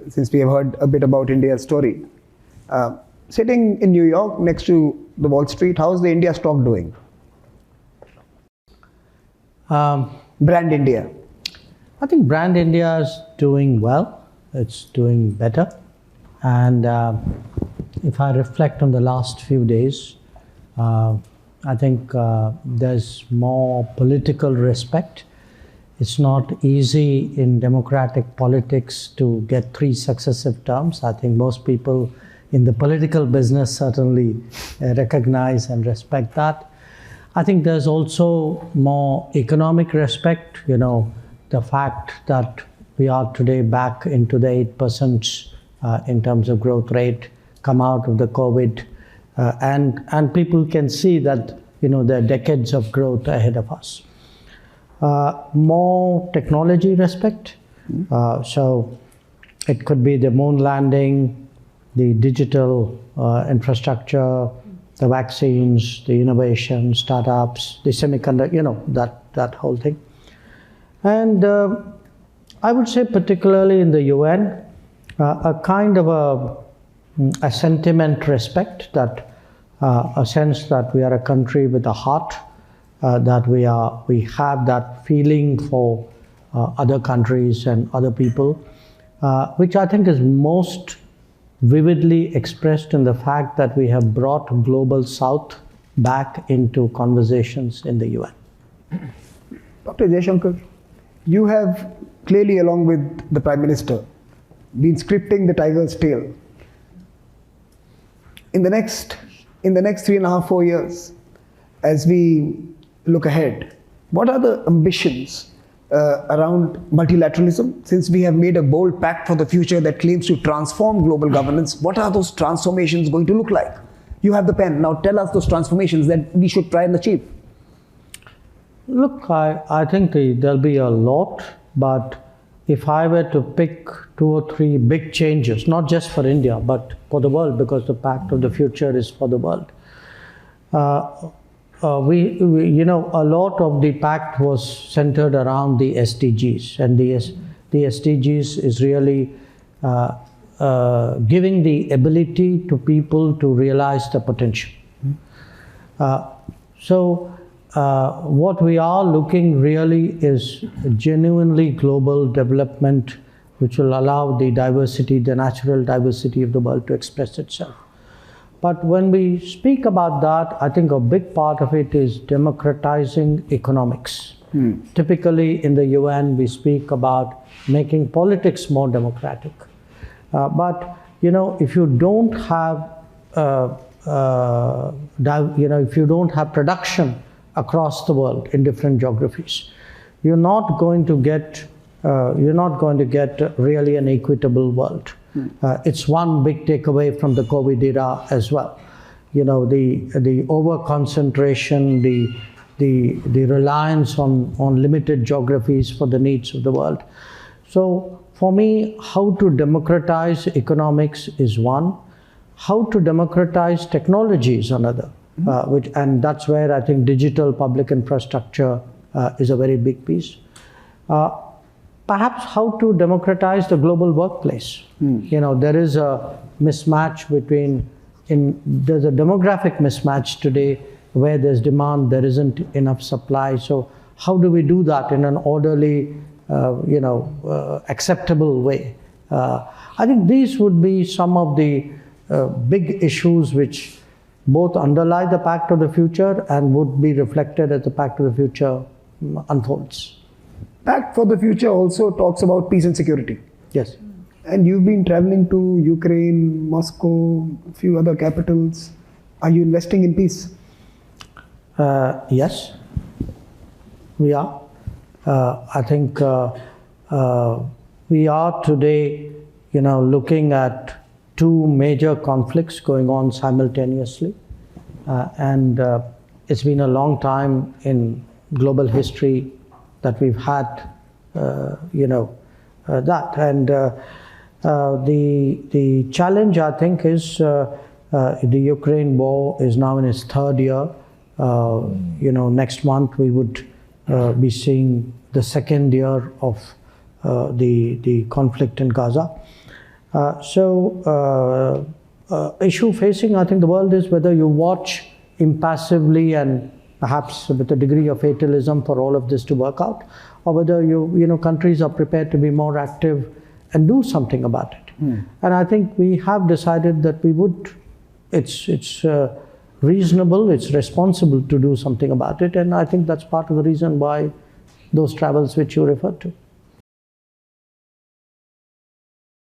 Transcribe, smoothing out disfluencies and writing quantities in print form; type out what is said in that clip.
since we have heard a bit about India's story. Sitting in New York next to the Wall Street, how's the India stock doing? Brand India. I think Brand India is doing well. It's doing better. And if I reflect on the last few days, I think there's more political respect. It's not easy in democratic politics to get 3 successive terms. I think most people in the political business certainly recognize and respect that. I think there's also more economic respect. You know, the fact that we are today back into the 8% in terms of growth rate, come out of the COVID, and people can see that, you know, there are decades of growth ahead of us. More technology respect. So it could be the moon landing, the digital infrastructure, the vaccines, the innovation, startups, the semiconductor, you know, that whole thing. And I would say particularly in the UN, a kind of a sentiment respect, that a sense that we are a country with a heart, that we have that feeling for other countries and other people, which I think is most vividly expressed in the fact that we have brought Global South back into conversations in the UN. Dr. Jaishankar, you have clearly, along with the Prime Minister, been scripting the tiger's tail. In the next 3.5, 4 years, as we look ahead, what are the ambitions around multilateralism? Since we have made a bold pact for the future that claims to transform global governance, what are those transformations going to look like? You have the pen. Now tell us those transformations that we should try and achieve. Look, I think there'll be a lot, but if I were to pick 2 or 3 big changes, not just for India, but for the world, because the Pact of the Future is for the world. You know, a lot of the Pact was centered around the SDGs, and the SDGs is really giving the ability to people to realize the potential. What we are looking really is genuinely global development, which will allow the diversity, the natural diversity of the world to express itself. But when we speak about that, I think a big part of it is democratizing economics. Typically in the UN, we speak about making politics more democratic. But, you know, if you don't have, if you don't have production across the world in different geographies, you're not going to get really an equitable world. It's one big takeaway from the COVID era as well. You know, the over concentration, the reliance on limited geographies for the needs of the world. So for me, how to democratize economics is one. How to democratize technology is another. And that's where I think digital public infrastructure is a very big piece. Perhaps how to democratize the global workplace. You know, there is a mismatch there's a demographic mismatch today where there's demand, there isn't enough supply. So how do we do that in an orderly, acceptable way? I think these would be some of the big issues which both underlie the Pact of the Future and would be reflected as the Pact of the Future unfolds. Pact for the Future also talks about peace and security. Yes. And you've been traveling to Ukraine, Moscow, a few other capitals. Are you investing in peace? Yes, we are. I think we are today, looking at 2 major conflicts going on simultaneously. And it's been a long time in global history that we've had, that. And the challenge, I think, is the Ukraine war is now in its 3rd year. Next month we would be seeing the 2nd year of the conflict in Gaza. Issue facing, I think, the world is whether you watch impassively and perhaps with a degree of fatalism for all of this to work out, or whether countries are prepared to be more active and do something about it. And I think we have decided that we would. It's reasonable, it's responsible to do something about it, and I think that's part of the reason why those travels which you referred to.